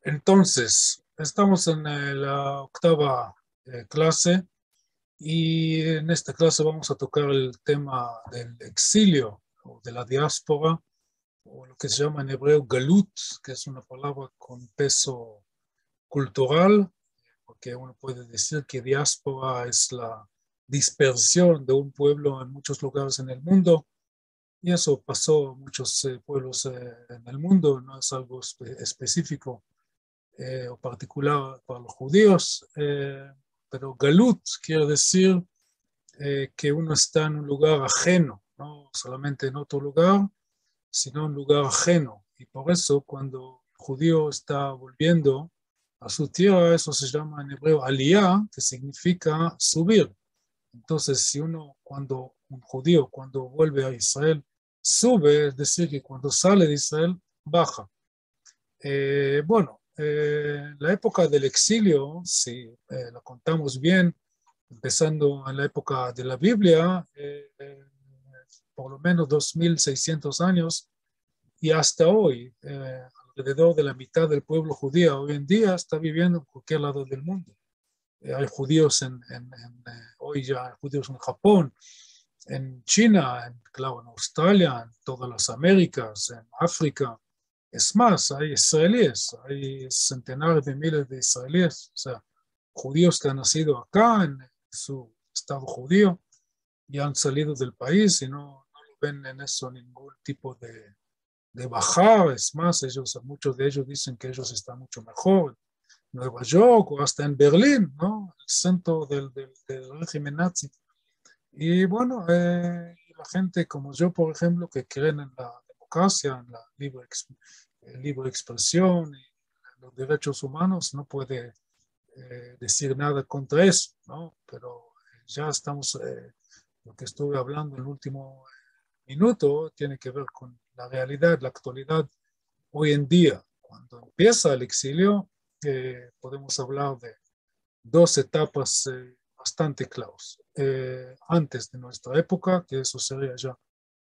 Entonces, estamos en la octava clase y en esta clase vamos a tocar el tema del exilio o de la diáspora o lo que se llama en hebreo galut, que es una palabra con peso cultural, porque uno puede decir que diáspora es la dispersión de un pueblo en muchos lugares en el mundo. Y eso pasó en muchos pueblos en el mundo, no es algo específico o particular para los judíos, pero galut quiere decir que uno está en un lugar ajeno, no solamente en otro lugar, sino en un lugar ajeno. Y por eso cuando el judío está volviendo a su tierra, eso se llama en hebreo aliyah, que significa subir. Entonces, si uno, cuando un judío, cuando vuelve a Israel, sube, es decir, que cuando sale de Israel, baja. La época del exilio, si la contamos bien, empezando en la época de la Biblia, por lo menos 2600 años, y hasta hoy, alrededor de la mitad del pueblo judío hoy en día está viviendo en cualquier lado del mundo. Hay judíos hoy ya hay judíos en Japón, en China, claro, en Australia, en todas las Américas, en África. Es más, hay israelíes, hay centenares de miles de israelíes, o sea, judíos que han nacido acá en su estado judío y han salido del país y no lo ven en eso ningún tipo de bajar. Es más, muchos de ellos dicen que ellos están mucho mejor en Nueva York o hasta en Berlín, ¿no? El centro del régimen nazi. Y bueno, la gente como yo, por ejemplo, que creen en la democracia, en la libre expresión y los derechos humanos, no puede decir nada contra eso, ¿no? Pero ya estamos, lo que estuve hablando en el último minuto, tiene que ver con la realidad, la actualidad hoy en día. Cuando empieza el exilio, podemos hablar de dos etapas bastante claves. Antes de nuestra época, que eso sería ya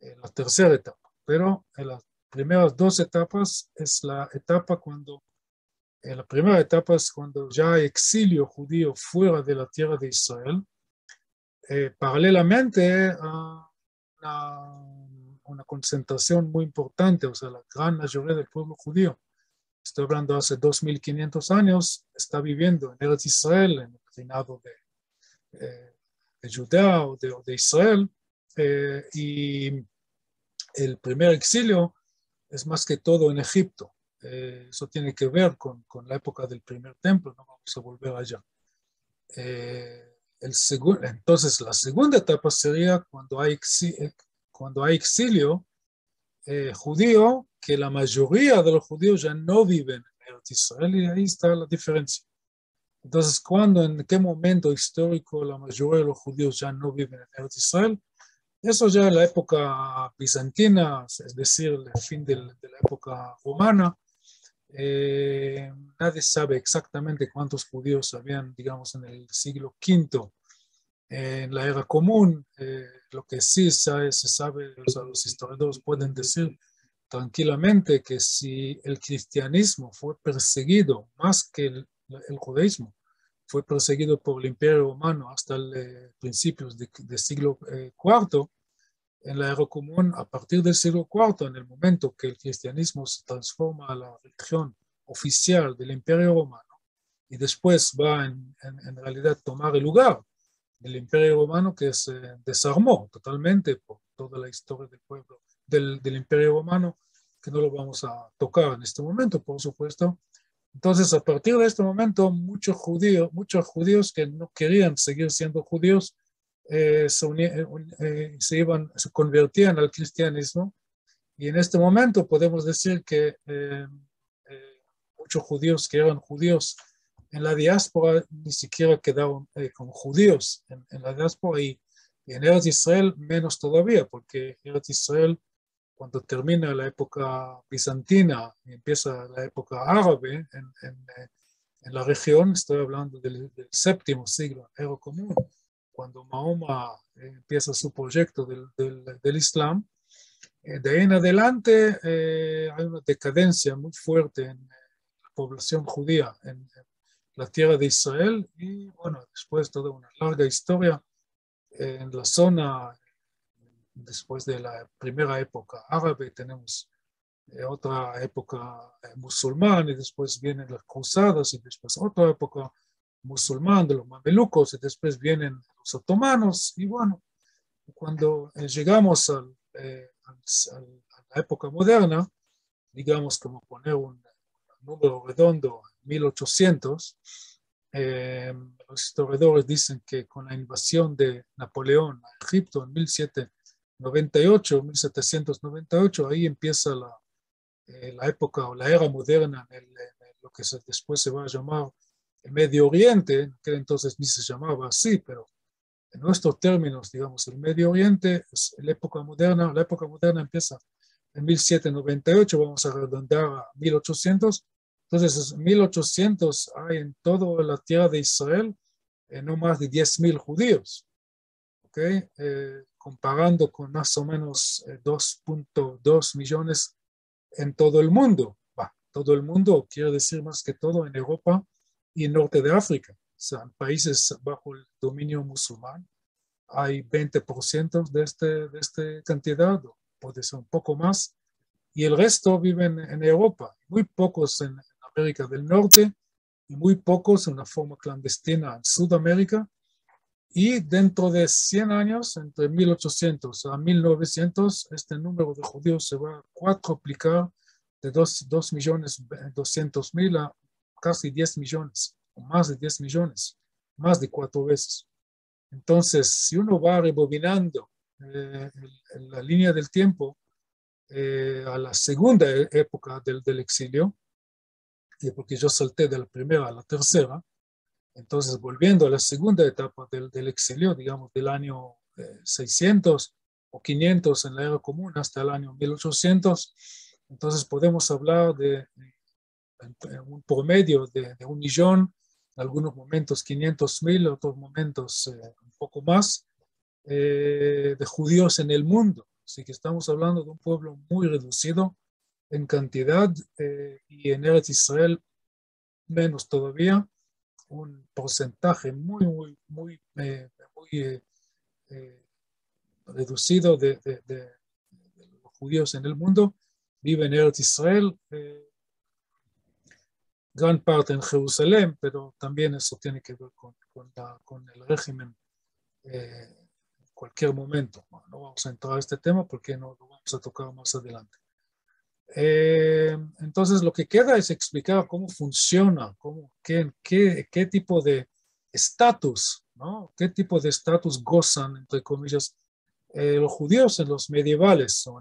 la tercera etapa, pero en las primeras dos etapas es la primera etapa es cuando ya hay exilio judío fuera de la tierra de Israel, paralelamente a una concentración muy importante, o sea, la gran mayoría del pueblo judío, estoy hablando hace 2500 años, está viviendo en Eretz Israel, en el reinado de Judea o de Israel, y el primer exilio es más que todo en Egipto. Eso tiene que ver con la época del primer templo, no vamos a volver allá. Entonces, la segunda etapa sería cuando hay exilio judío, que la mayoría de los judíos ya no viven en Israel, y ahí está la diferencia. Entonces, en qué momento histórico la mayoría de los judíos ya no viven en Israel? Eso ya en la época bizantina, es decir, el fin de la época romana. Nadie sabe exactamente cuántos judíos habían, digamos, en el siglo V, en la era común. Lo que sí se sabe, o sea, los historiadores pueden decir tranquilamente que si el cristianismo fue perseguido más que el judaísmo, fue perseguido por el Imperio Romano hasta principios del siglo IV, en la era común, a partir del siglo IV, en el momento que el cristianismo se transforma a la religión oficial del Imperio Romano y después va en realidad tomar el lugar del Imperio Romano, que se desarmó totalmente por toda la historia del pueblo, del Imperio Romano, que no lo vamos a tocar en este momento, por supuesto. Entonces, a partir de este momento, muchos judíos que no querían seguir siendo judíos se convertían al cristianismo, y en este momento podemos decir que muchos judíos que eran judíos en la diáspora ni siquiera quedaron como judíos en la diáspora, y en Eretz Israel menos todavía, porque Eretz Israel, cuando termina la época bizantina y empieza la época árabe en la región, estoy hablando del séptimo siglo, era común, cuando Mahoma empieza su proyecto del Islam. De ahí en adelante hay una decadencia muy fuerte en la población judía en la tierra de Israel y bueno, después toda una larga historia en la zona, después de la primera época árabe, tenemos otra época musulmana y después vienen las cruzadas y después otra época musulmana de los mamelucos y después vienen los otomanos y bueno, cuando llegamos a la época moderna, digamos como poner un número redondo, 1800, los historiadores dicen que con la invasión de Napoleón a Egipto en 1798, ahí empieza la época o la era moderna en lo que después se va a llamar el Medio Oriente, que entonces ni se llamaba así, pero en nuestros términos, digamos, el Medio Oriente es la época moderna empieza en 1798, vamos a redondear a 1800. Entonces, en 1800 hay en toda la tierra de Israel no más de 10.000 judíos, ¿okay? Comparando con más o menos 2.2 millones en todo el mundo. Todo el mundo quiere decir más que todo en Europa y en norte de África. O sea, en países bajo el dominio musulmán hay 20% de esta cantidad, puede ser un poco más, y el resto viven en Europa, muy pocos en América del Norte y muy pocos en una forma clandestina en Sudamérica. Y dentro de 100 años, entre 1800 a 1900, este número de judíos se va a cuadruplicar de 2.200.000 a casi 10 millones, o más de 10 millones, más de 4 veces. Entonces, si uno va rebobinando la línea del tiempo a la segunda época del exilio, porque yo salté de la primera a la tercera, entonces volviendo a la segunda etapa del exilio, digamos del año 600 o 500 en la era común hasta el año 1800, entonces podemos hablar de un promedio de 1 millón, en algunos momentos 500.000, otros momentos un poco más, de judíos en el mundo. Así que estamos hablando de un pueblo muy reducido en cantidad y en Eretz Israel menos todavía, un porcentaje muy reducido de los judíos en el mundo vive en Eretz Israel, gran parte en Jerusalén, pero también eso tiene que ver con el régimen en cualquier momento. Bueno, no vamos a entrar a este tema porque no lo vamos a tocar más adelante. Entonces, lo que queda es explicar cómo funciona, qué tipo de estatus, ¿no? ¿Qué tipo de estatus gozan, entre comillas, los judíos en los medievales o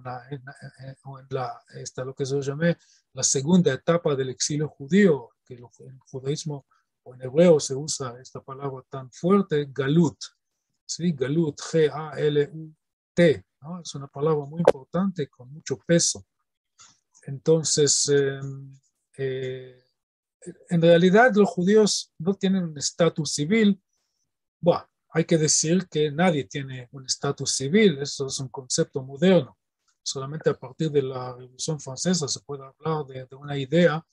lo que se llama la segunda etapa del exilio judío, que en el judaísmo o en hebreo se usa esta palabra tan fuerte, galut, ¿sí? Galut, G-A-L-U-T, ¿no? Es una palabra muy importante con mucho peso. Entonces, en realidad los judíos no tienen un estatus civil. Bueno, hay que decir que nadie tiene un estatus civil, eso es un concepto moderno. Solamente a partir de la Revolución Francesa se puede hablar de una idea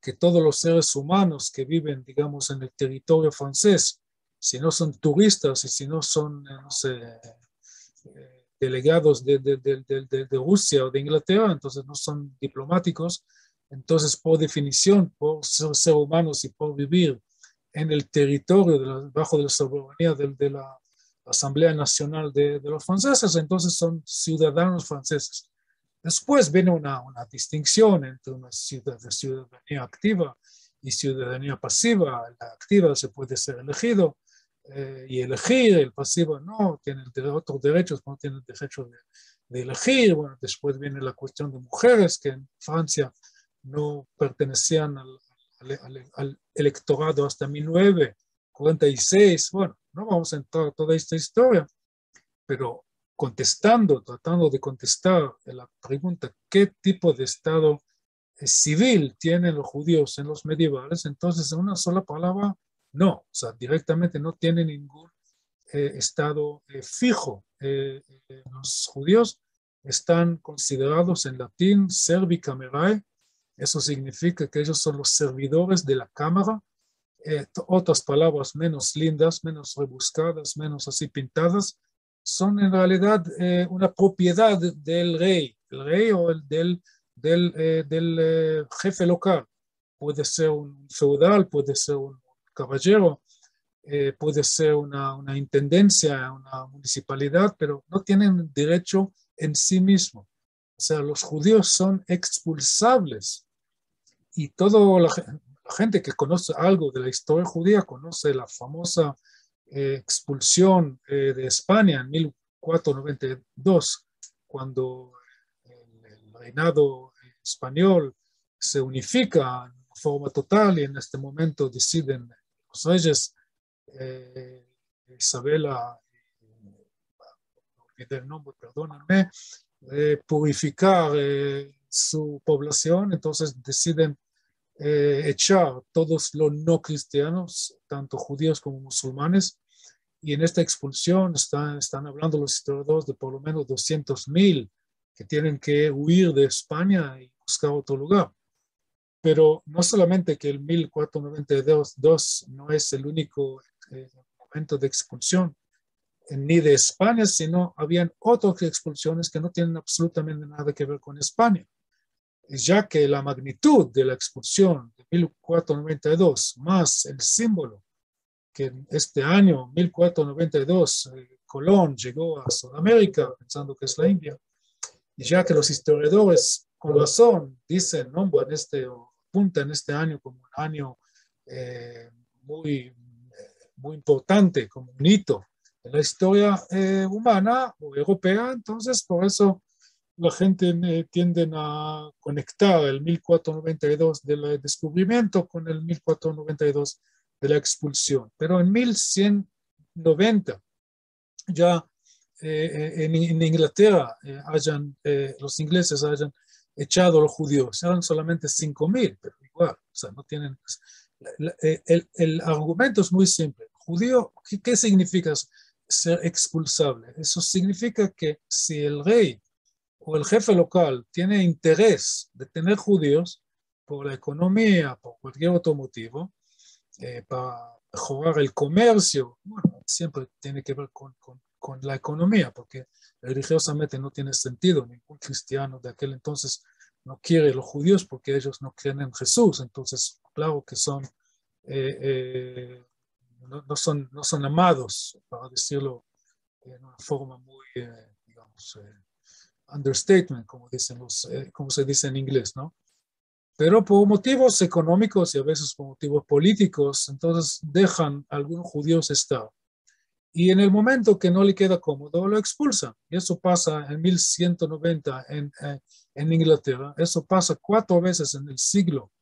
que todos los seres humanos que viven, digamos, en el territorio francés, si no son turistas y si no son, no sé, delegados de Rusia o de Inglaterra, entonces no son diplomáticos, entonces por definición, por ser humanos y por vivir en el territorio bajo la soberanía de la Asamblea Nacional de los franceses, entonces son ciudadanos franceses. Después viene una distinción entre una ciudadanía activa y ciudadanía pasiva. La activa se puede ser elegido y elegir, el pasivo no, tiene otros derechos, no tiene el derecho de elegir. Bueno, después viene la cuestión de mujeres que en Francia no pertenecían al electorado hasta 1946. Bueno, no vamos a entrar a toda esta historia, pero tratando de contestar la pregunta, ¿qué tipo de Estado civil tienen los judíos en los medievales? Entonces, en una sola palabra, no, o sea, directamente no tienen ningún Estado fijo. Los judíos están considerados en latín servi camerae, Eso significa que ellos son los servidores de la cámara. Otras palabras menos lindas, menos rebuscadas, menos así pintadas, son en realidad una propiedad del rey, el rey o del jefe local. Puede ser un feudal, puede ser un caballero, puede ser una intendencia, una municipalidad, pero no tienen derecho en sí mismo. O sea, los judíos son expulsables y toda la gente que conoce algo de la historia judía conoce la famosa expulsión de España en 1492, cuando el reinado español se unifica en forma total y en este momento deciden los reyes Isabela, olvidé el nombre, perdónenme, purificar su población, entonces deciden echar todos los no cristianos, tanto judíos como musulmanes, y en esta expulsión están hablando los historiadores de por lo menos 200,000 que tienen que huir de España y buscar otro lugar. Pero no solamente que el 1492 no es el único momento de expulsión, ni de España, sino habían otras expulsiones que no tienen absolutamente nada que ver con España, ya que la magnitud de la expulsión de 1492 más el símbolo que este año 1492 Colón llegó a Sudamérica pensando que es la India, y ya que los historiadores con razón dicen, nombran apuntan este año como un año muy importante, como un hito en la historia humana o europea, entonces por eso la gente tiende a conectar el 1492 del descubrimiento con el 1492 de la expulsión. Pero en 1190 ya en Inglaterra los ingleses hayan echado a los judíos. Eran solamente 5,000, pero igual, o sea, no tienen... El argumento es muy simple. Judío, ¿qué significa ser expulsable? Eso significa que si el rey o el jefe local tiene interés de tener judíos por la economía, por cualquier otro motivo, para mejorar el comercio, bueno, siempre tiene que ver con la economía, porque religiosamente no tiene sentido. Ningún cristiano de aquel entonces no quiere a los judíos porque ellos no creen en Jesús. Entonces, claro que no son amados, para decirlo en una forma muy, digamos, understatement, como se dice en inglés, ¿no? Pero por motivos económicos y a veces por motivos políticos, entonces dejan a algunos judíos estar. Y en el momento que no le queda cómodo, lo expulsan. Y eso pasa en 1190 en Inglaterra. Eso pasa 4 veces en el siglo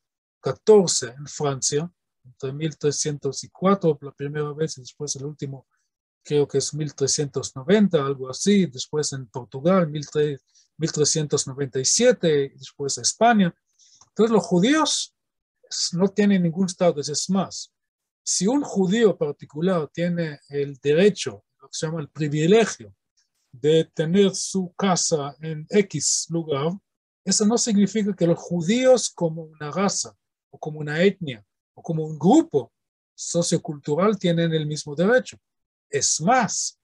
XIV en Francia, entre 1304 la primera vez y después el último, creo que es 1390, algo así. Después en Portugal, 1397, y después España. Entonces los judíos no tienen ningún estatus. Es más, si un judío particular tiene el derecho, lo que se llama el privilegio, de tener su casa en X lugar, eso no significa que los judíos como una raza, o como una etnia, o como un grupo sociocultural tienen el mismo derecho. Es más,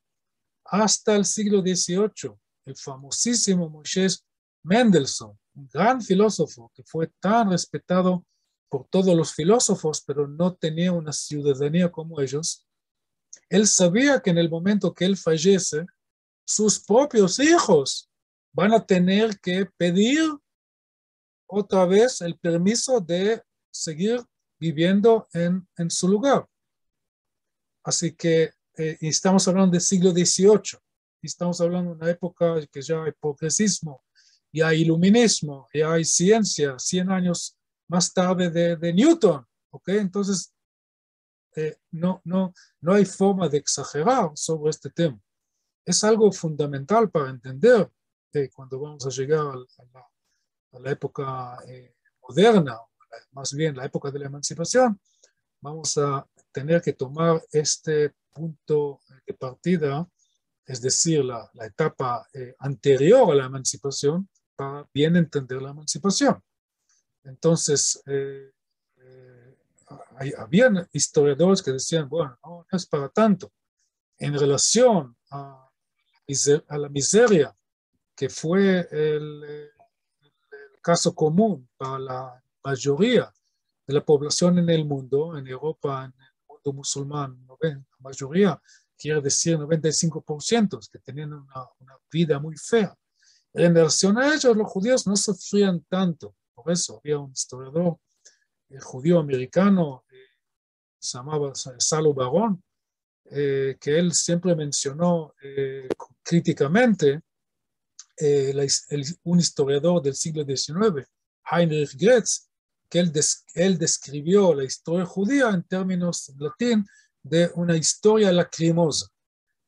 hasta el siglo XVIII, el famosísimo Moshe Mendelssohn, un gran filósofo que fue tan respetado por todos los filósofos, pero no tenía una ciudadanía como ellos, él sabía que en el momento que él fallece, sus propios hijos van a tener que pedir otra vez el permiso de seguir viviendo en su lugar. Así que estamos hablando del siglo XVIII, estamos hablando de una época que ya hay progresismo, ya hay iluminismo, ya hay ciencia, 100 años más tarde de Newton, ¿ok? Entonces, no hay forma de exagerar sobre este tema. Es algo fundamental para entender cuando vamos a llegar a la época moderna, más bien la época de la emancipación, vamos a tener que tomar este punto de partida, es decir, la etapa anterior a la emancipación, para bien entender la emancipación. Entonces, habían historiadores que decían, bueno, no es para tanto. En relación a la miseria que fue el caso común para la mayoría de la población en el mundo, en Europa, en el mundo musulmán, la mayoría quiere decir 95%, que tenían una vida muy fea. En relación a ellos, los judíos no sufrían tanto. Por eso había un historiador judío americano, se llamaba Salo Barón, que él siempre mencionó críticamente un historiador del siglo XIX, Heinrich Gretz, que él describió la historia judía en términos latín de una historia lacrimosa.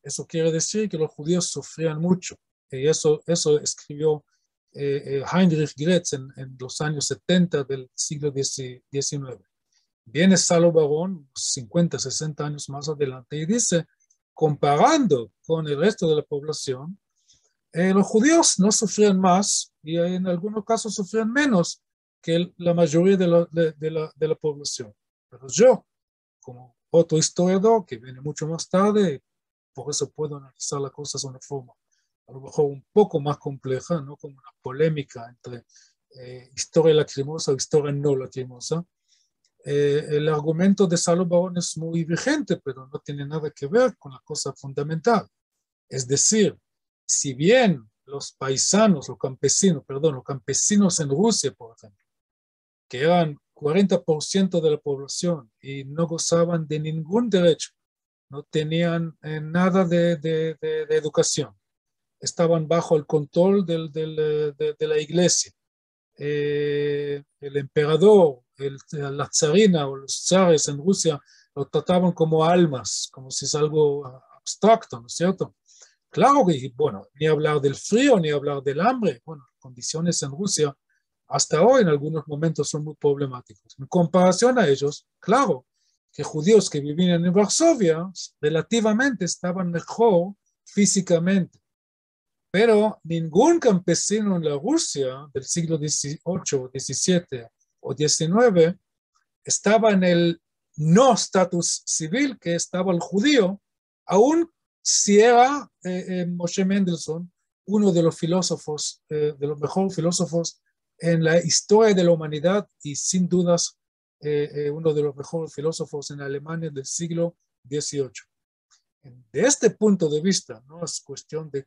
Eso quiere decir que los judíos sufrían mucho. Y eso escribió Heinrich Gretz en los años 70 del siglo XIX. Viene Salo Barón, 50, 60 años más adelante, y dice, comparando con el resto de la población, los judíos no sufrían más y en algunos casos sufrían menos que la mayoría de la población. Pero yo, como otro historiador que viene mucho más tarde, por eso puedo analizar las cosas de una forma a lo mejor un poco más compleja, ¿no? Como una polémica entre historia lacrimosa o historia no lacrimosa. El argumento de Salo Barón es muy vigente, pero no tiene nada que ver con la cosa fundamental. Es decir, si bien los paisanos, los campesinos en Rusia, por ejemplo, que eran 40% de la población y no gozaban de ningún derecho, no tenían nada de educación, estaban bajo el control de la iglesia. El emperador, la zarina o los zares en Rusia lo trataban como almas, como si es algo abstracto, ¿no es cierto? Claro que, bueno, ni hablar del frío, ni hablar del hambre. Bueno, las condiciones en Rusia hasta hoy en algunos momentos son muy problemáticas. En comparación a ellos, claro, que judíos que vivían en Varsovia relativamente estaban mejor físicamente. Pero ningún campesino en la Rusia del siglo XVIII, XVII o XIX estaba en el no estatus civil que estaba el judío, aún si era Moshe Mendelssohn uno de los filósofos, de los mejores filósofos en la historia de la humanidad y sin dudas uno de los mejores filósofos en Alemania del siglo XVIII. De este punto de vista, no es cuestión de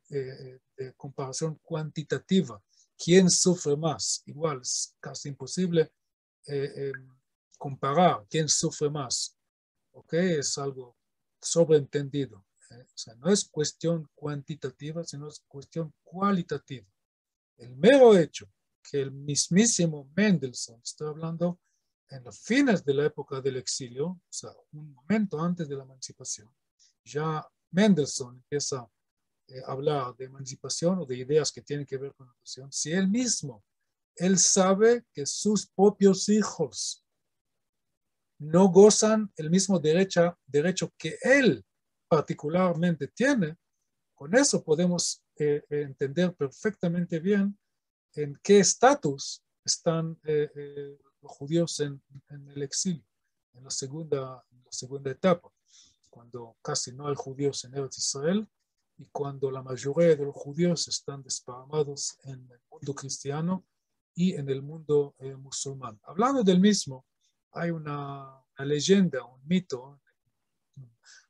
comparación cuantitativa. ¿Quién sufre más? Igual es casi imposible comparar quién sufre más. ¿Ok? Es algo sobreentendido. O sea, no es cuestión cuantitativa, sino es cuestión cualitativa. El mero hecho que el mismísimo Mendelssohn, estoy hablando en los fines de la época del exilio, o sea, un momento antes de la emancipación, ya Mendelssohn empieza a hablar de emancipación o de ideas que tienen que ver con la educación, si él mismo, él sabe que sus propios hijos no gozan el mismo derecho que él particularmente tiene, con eso podemos entender perfectamente bien en qué estatus están los judíos en el exilio, en la segunda etapa, cuando casi no hay judíos en Eretz Israel y cuando la mayoría de los judíos están desparramados en el mundo cristiano y en el mundo musulmán. Hablando del mismo, hay una leyenda, un mito,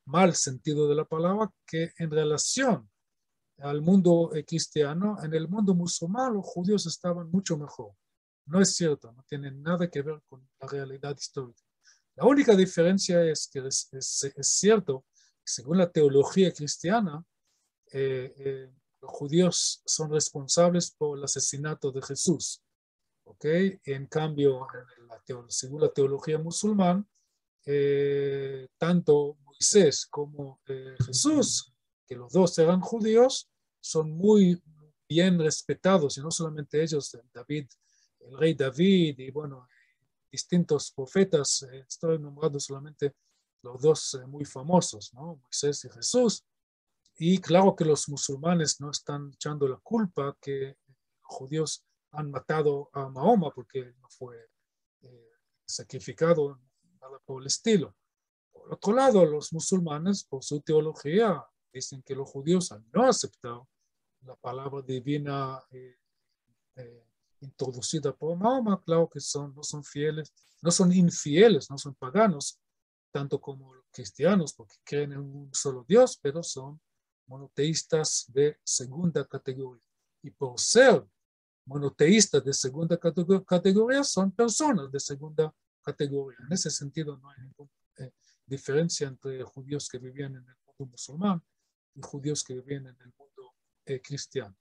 mal sentido de la palabra, que en relación al mundo cristiano, en el mundo musulmán los judíos estaban mucho mejor. No es cierto, no tiene nada que ver con la realidad histórica. La única diferencia es que es cierto que según la teología cristiana, los judíos son responsables por el asesinato de Jesús. ¿Okay? En cambio, según la teología musulmana, tanto Moisés como Jesús, que los dos eran judíos, son muy bien respetados, y no solamente ellos, David, el rey David, y bueno, distintos profetas, estoy nombrando solamente los dos muy famosos, ¿no? Moisés y Jesús. Y claro que los musulmanes no están echando la culpa que los judíos han matado a Mahoma porque no fue sacrificado, nada por el estilo. Por otro lado, los musulmanes, por su teología, dicen que los judíos han no aceptado la palabra divina introducida por Mahoma. Claro que no son fieles, no son infieles, no son paganos, tanto como los cristianos, porque creen en un solo Dios, pero son monoteístas de segunda categoría. Y por ser monoteístas de segunda categoría, son personas de segunda categoría. En ese sentido, no hay ninguna diferencia entre judíos que vivían en el mundo musulmán y judíos que vivían en el mundo cristiano.